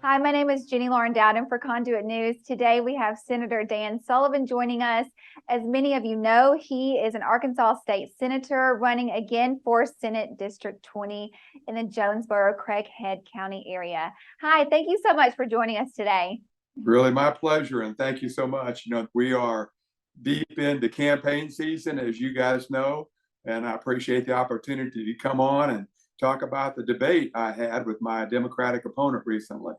Hi, my name is Jenny Lauren Dowden for Conduit News. Today we have Senator Dan Sullivan joining us. As many of you know, he is an Arkansas State Senator running again for Senate District 20 in the Jonesboro-Craighead County area. Hi, thank you so much for joining us today. Really my pleasure, and thank you so much. We are deep into campaign season, as you guys know, and I appreciate the opportunity to come on and talk about the debate I had with my Democratic opponent recently.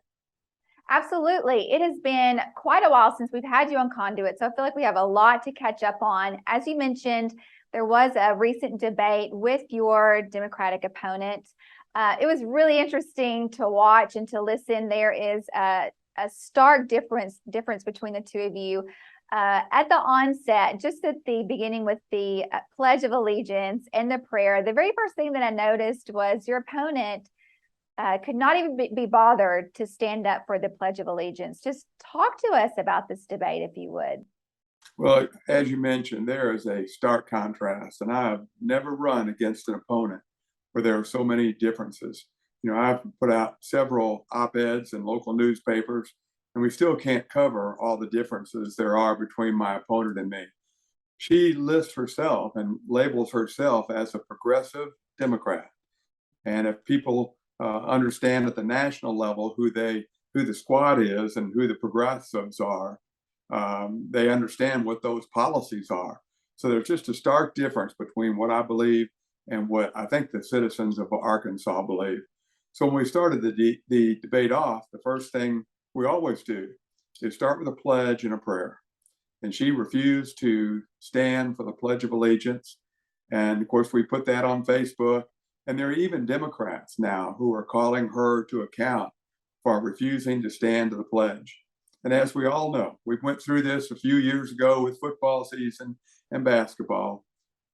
Absolutely. It has been quite a while since we've had you on Conduit, so I feel like we have a lot to catch up on. As you mentioned, there was a recent debate with your Democratic opponent. It was really interesting to watch and to listen. There is a stark difference between the two of you. At the onset, just at the beginning with the Pledge of Allegiance and the prayer, the very first thing that I noticed was your opponent could not even be bothered to stand up for the Pledge of Allegiance. Just talk to us about this debate, if you would. Well, as you mentioned, there is a stark contrast, and I've never run against an opponent where there are so many differences. I've put out several op-eds in local newspapers, and we still can't cover all the differences there are between my opponent and me. She lists herself and labels herself as a progressive Democrat. And if people understand at the national level who the squad is and who the progressives are, they understand what those policies are. So there's just a stark difference between what I believe and what I think the citizens of Arkansas believe. So when we started the debate off, the first thing we always do is start with a pledge and a prayer. And she refused to stand for the Pledge of Allegiance. And of course, we put that on Facebook. And there are even Democrats now who are calling her to account for refusing to stand to the pledge. And as we all know, we went through this a few years ago with football season and basketball.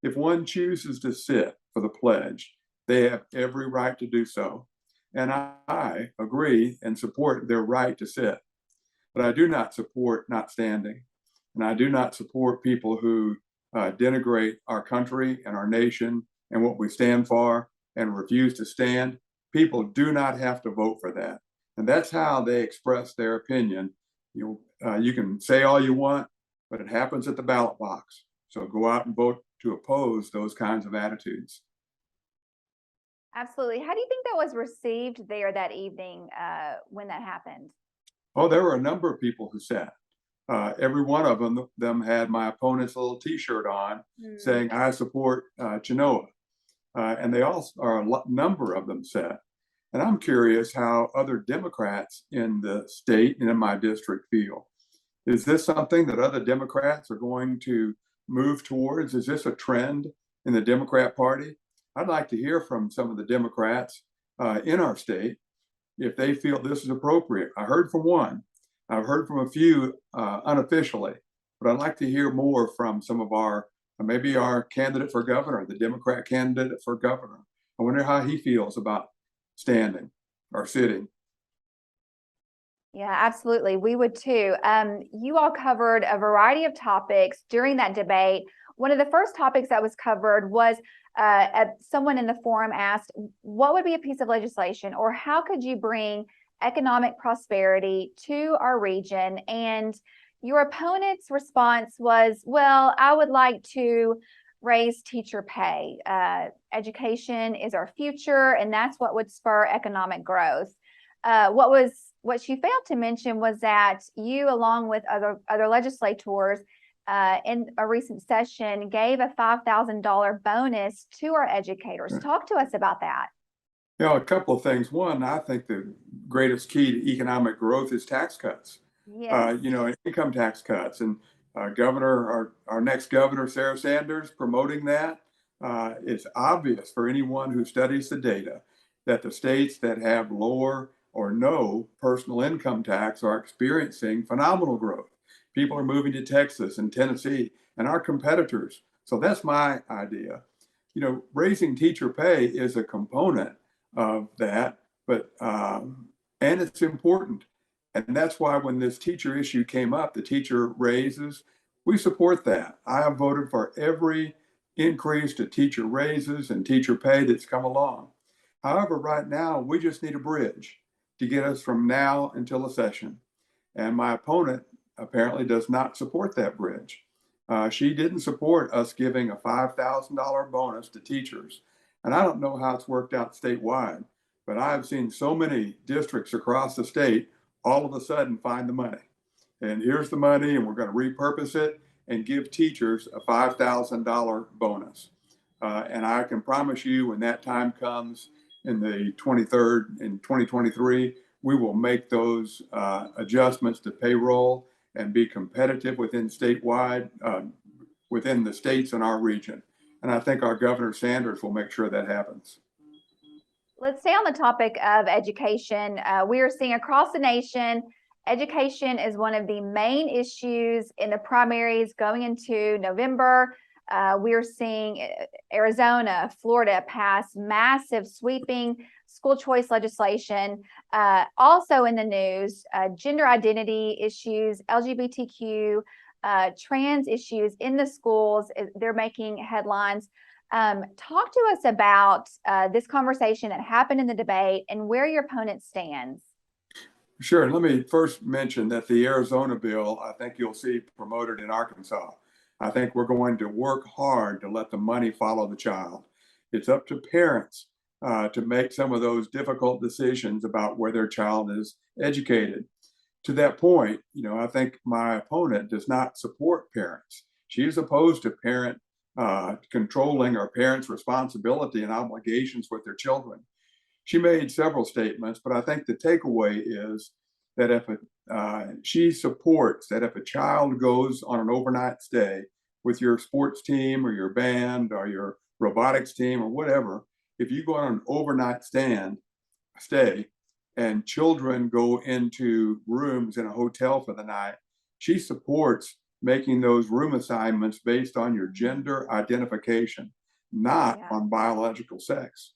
If one chooses to sit for the pledge, they have every right to do so. And I agree and support their right to sit. But I do not support not standing. And I do not support people who denigrate our country and our nation and what we stand for and refuse to stand. People do not have to vote for that. And that's how they express their opinion. You can say all you want, but it happens at the ballot box. So go out and vote to oppose those kinds of attitudes. Absolutely. How do you think that was received there that evening when that happened? Oh, there were a number of people who sat. Every one of them had my opponent's little T-shirt on saying, "I support Chenoa." And they all are a number of them said. And I'm curious how other Democrats in the state and in my district feel. Is this something that other Democrats are going to move towards? Is this a trend in the Democrat Party? I'd like to hear from some of the Democrats in our state if they feel this is appropriate. I heard from one. I've heard from a few unofficially, but I'd like to hear more from some of maybe our candidate for governor, the Democrat candidate for governor. I wonder how he feels about standing or sitting. Yeah, absolutely. We would too. You all covered a variety of topics during that debate. One of the first topics that was covered was someone in the forum asked, what would be a piece of legislation, or how could you bring economic prosperity to our region? And your opponent's response was, well, I would like to raise teacher pay. Education is our future, and that's what would spur economic growth. What she failed to mention was that you, along with other legislators, in a recent session, gave a $5,000 bonus to our educators. Talk to us about that. A couple of things. One, I think the greatest key to economic growth is tax cuts. Yes. Income tax cuts. And our next governor, Sarah Sanders, promoting that. It's obvious for anyone who studies the data that the states that have lower or no personal income tax are experiencing phenomenal growth. People are moving to Texas and Tennessee and our competitors. So that's my idea. Raising teacher pay is a component of that, but and it's important. And that's why when this teacher issue came up, the teacher raises, we support that. I have voted for every increase to teacher raises and teacher pay that's come along. However, right now, we just need a bridge to get us from now until the session. And my opponent apparently does not support that bridge. She didn't support us giving a $5,000 bonus to teachers. And I don't know how it's worked out statewide, but I've seen so many districts across the state all of a sudden find the money. And here's the money, and we're going to repurpose it and give teachers a $5,000 bonus. And I can promise you when that time comes in the 23rd in 2023, we will make those adjustments to payroll and be competitive within statewide, within the states in our region. And I think our Governor Sanders will make sure that happens. Let's stay on the topic of education. We are seeing across the nation, education is one of the main issues in the primaries going into November. We are seeing Arizona, Florida pass massive sweeping school choice legislation. Also in the news, gender identity issues, LGBTQ, trans issues in the schools, they're making headlines. Talk to us about this conversation that happened in the debate and where your opponent stands. Sure. Let me first mention that the Arizona bill, I think you'll see promoted in Arkansas. I think we're going to work hard to let the money follow the child. It's up to parents to make some of those difficult decisions about where their child is educated. To that point, I think my opponent does not support parents. She is opposed to parent controlling our parents' responsibility and obligations with their children. She made several statements, but I think the takeaway is that if she supports that if a child goes on an overnight stay with your sports team or your band or your robotics team or whatever, if you go on an overnight stay and children go into rooms in a hotel for the night, she supports making those room assignments based on your gender identification, not on biological sex.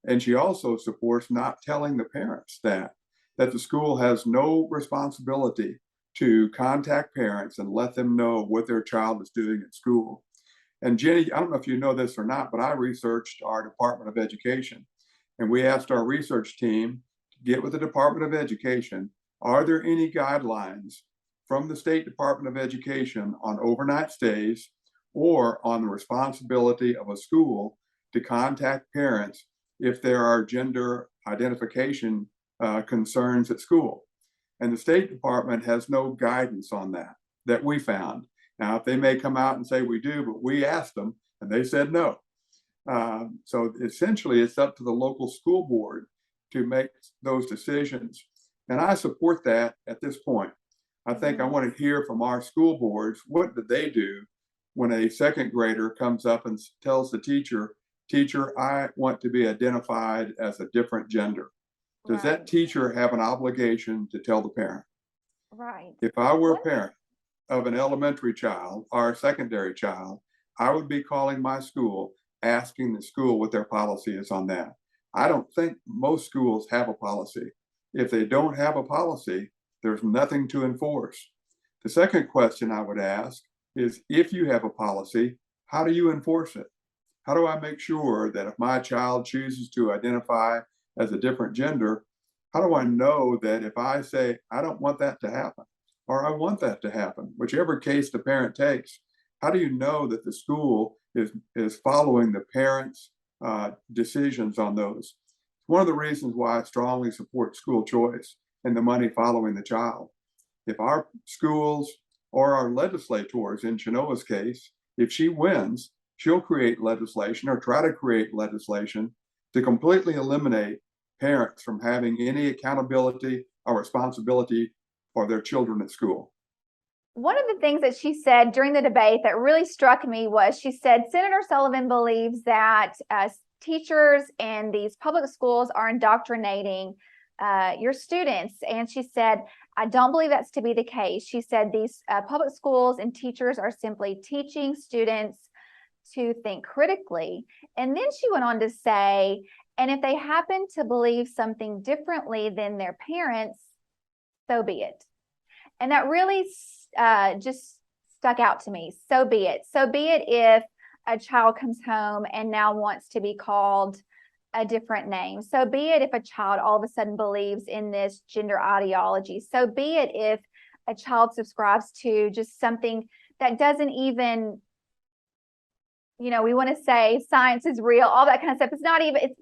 And she also supports not telling the parents that the school has no responsibility to contact parents and let them know what their child is doing at school. And Jenny, I don't know if you know this or not, but I researched our Department of Education, and we asked our research team to get with the Department of Education, are there any guidelines from the State Department of Education on overnight stays or on the responsibility of a school to contact parents if there are gender identification concerns at school? And the State Department has no guidance on that we found. Now, if they may come out and say we do, but we asked them and they said no. So essentially, it's up to the local school board to make those decisions. And I support that at this point. I think I want to hear from our school boards, what did they do when a second grader comes up and tells the teacher, I want to be identified as a different gender. Does that teacher have an obligation to tell the parent? Right. If I were a parent of an elementary child or a secondary child, I would be calling my school, asking the school what their policy is on that. I don't think most schools have a policy. If they don't have a policy, there's nothing to enforce. The second question I would ask is, if you have a policy, how do you enforce it? How do I make sure that if my child chooses to identify as a different gender, how do I know that if I say, I don't want that to happen, or I want that to happen, whichever case the parent takes, how do you know that the school is following the parents' decisions on those? One of the reasons why I strongly support school choice and the money following the child. If our schools or our legislators, in Chenoa's case, if she wins, she'll create legislation or try to create legislation to completely eliminate parents from having any accountability or responsibility for their children at school. One of the things that she said during the debate that really struck me was she said Senator Sullivan believes that teachers and these public schools are indoctrinating your students. And she said, I don't believe that's to be the case. She said these public schools and teachers are simply teaching students to think critically. And then she went on to say, and if they happen to believe something differently than their parents, so be it. And that really just stuck out to me. So be it. So be it if a child comes home and now wants to be called a different name. So be it if a child all of a sudden believes in this gender ideology. So be it if a child subscribes to just something that doesn't even, we want to say science is real, all that kind of stuff. It's not even,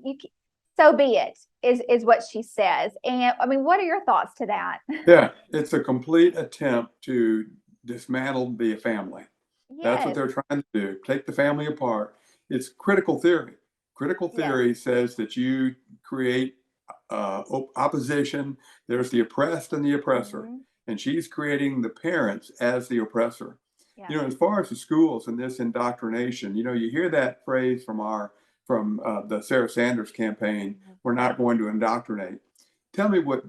so be it, is what she says. And I mean, what are your thoughts to that? Yeah, it's a complete attempt to dismantle the family. That's what Yes. they're trying to do. Take the family apart. It's critical theory. Critical theory says that you create opposition. There's the oppressed and the oppressor. Mm-hmm. And she's creating the parents as the oppressor. Yeah. As far as the schools and this indoctrination, you hear that phrase from the Sarah Sanders campaign, we're not going to indoctrinate. Tell me what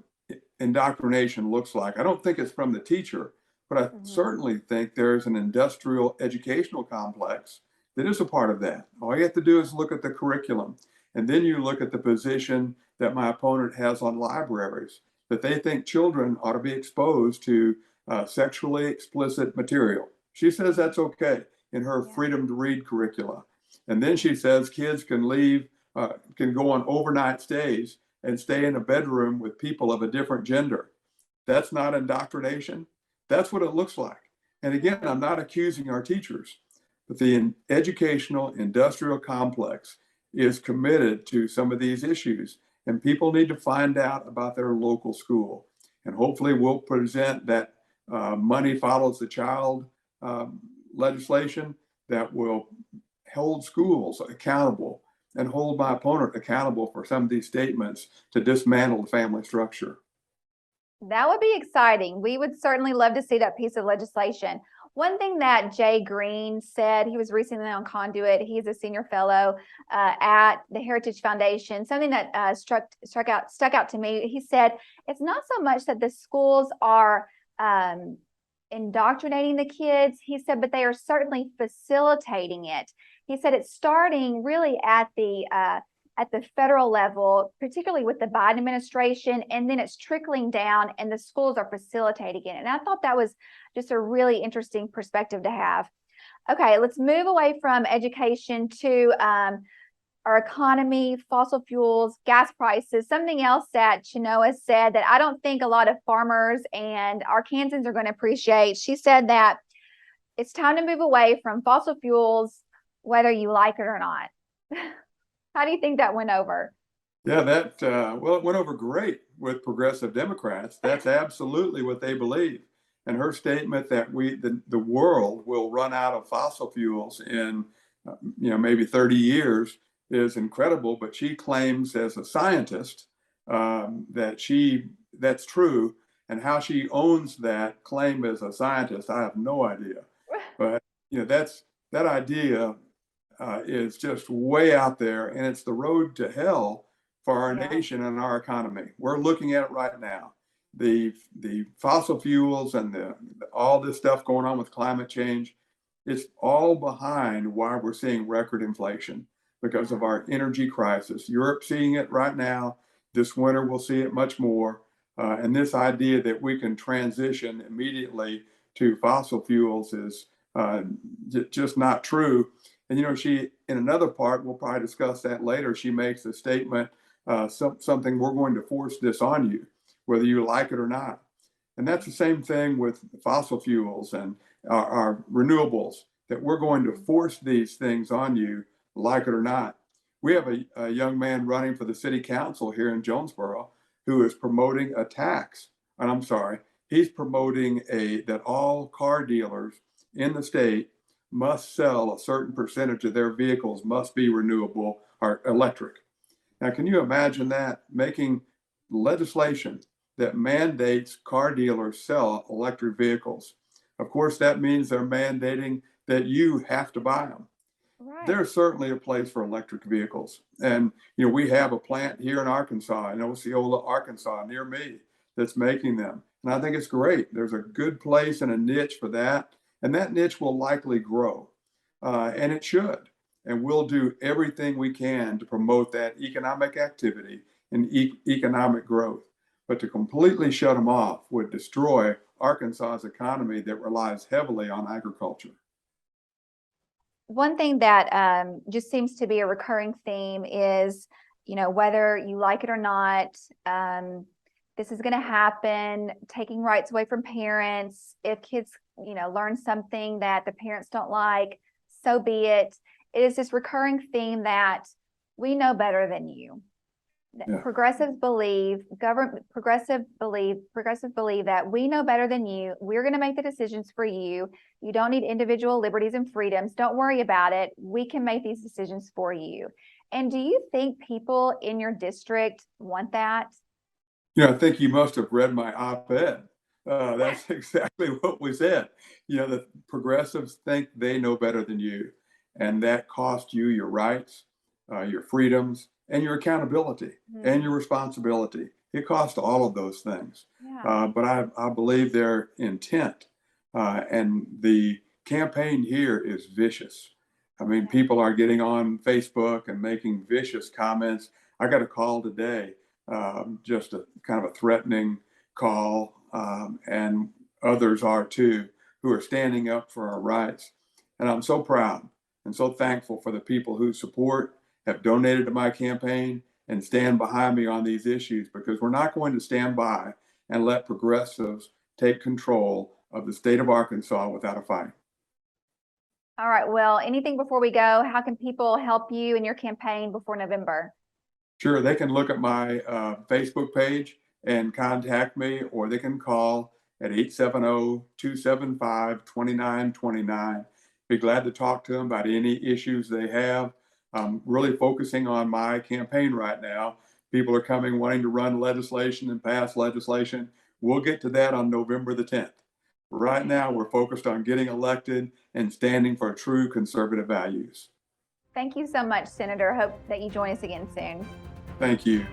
indoctrination looks like. I don't think it's from the teacher, but I certainly think there's an industrial educational complex that is a part of that. All you have to do is look at the curriculum, and then you look at the position that my opponent has on libraries, that they think children ought to be exposed to sexually explicit material. She says that's okay in her freedom to read curricula. And then she says kids can can go on overnight stays and stay in a bedroom with people of a different gender. That's not indoctrination. That's what it looks like. And again, I'm not accusing our teachers, but the educational industrial complex is committed to some of these issues, and people need to find out about their local school. And hopefully we'll present that money follows the child legislation that will hold schools accountable and hold my opponent accountable for some of these statements to dismantle the family structure. That would be exciting. We would certainly love to see that piece of legislation. One thing that Jay Green said, he was recently on Conduit. He's a senior fellow at the Heritage Foundation. Something that stuck out to me. He said, it's not so much that the schools are indoctrinating the kids. He said, but they are certainly facilitating it. He said it's starting really at the federal level, particularly with the Biden administration, and then it's trickling down and the schools are facilitating it. And I thought that was just a really interesting perspective to have. Okay, let's move away from education to our economy, fossil fuels, gas prices. Something else that Chenoa said that I don't think a lot of farmers and Arkansans are going to appreciate. She said that it's time to move away from fossil fuels, whether you like it or not. How do you think that went over? Yeah, well, it went over great with progressive Democrats. That's absolutely what they believe. And her statement that the world will run out of fossil fuels in, maybe 30 years is incredible. But she claims as a scientist that's true. And how she owns that claim as a scientist, I have no idea. But, that idea is just way out there, and it's the road to hell for our nation and our economy. We're looking at it right now. The fossil fuels and all this stuff going on with climate change, it's all behind why we're seeing record inflation because of our energy crisis. Europe's seeing it right now. This winter we'll see it much more. And this idea that we can transition immediately to fossil fuels is just not true. And she, in another part, we'll probably discuss that later, she makes a statement, something we're going to force this on you, whether you like it or not. And that's the same thing with fossil fuels and our renewables, that we're going to force these things on you, like it or not. We have a young man running for the city council here in Jonesboro who is promoting a tax. And I'm sorry, he's promoting that all car dealers in the state must sell a certain percentage of their vehicles must be renewable or electric. Now, can you imagine that, making legislation that mandates car dealers sell electric vehicles? Of course, that means they're mandating that you have to buy them. Right. There's certainly a place for electric vehicles. And, we have a plant here in Arkansas, in Osceola, Arkansas, near me, that's making them. And I think it's great. There's a good place and a niche for that. And that niche will likely grow, and it should. And we'll do everything we can to promote that economic activity and economic growth. But to completely shut them off would destroy Arkansas's economy that relies heavily on agriculture. One thing that just seems to be a recurring theme is, whether you like it or not, this is going to happen, taking rights away from parents. If kids, learn something that the parents don't like, so be it. It is this recurring theme that we know better than you. Yeah. Progressives believe that we know better than you. We're going to make the decisions for you. You don't need individual liberties and freedoms. Don't worry about it. We can make these decisions for you. And do you think people in your district want that? I think you must have read my op-ed. That's exactly what we said. The progressives think they know better than you, and that costs you your rights, your freedoms, and your accountability and your responsibility. It costs all of those things. Yeah. But I believe their intent, and the campaign here is vicious. I mean, people are getting on Facebook and making vicious comments. I got a call today, just a kind of a threatening call, and others are too, who are standing up for our rights. And I'm so proud and so thankful for the people who support, have donated to my campaign, and stand behind me on these issues, because we're not going to stand by and let progressives take control of the state of Arkansas without a fight. All right. Well, anything before we go? How can people help you in your campaign before November? Sure, they can look at my Facebook page and contact me, or they can call at 870-275-2929. Be glad to talk to them about any issues they have. I'm really focusing on my campaign right now. People are coming wanting to run legislation and pass legislation. We'll get to that on November the 10th. Right now, we're focused on getting elected and standing for true conservative values. Thank you so much, Senator. Hope that you join us again soon. Thank you.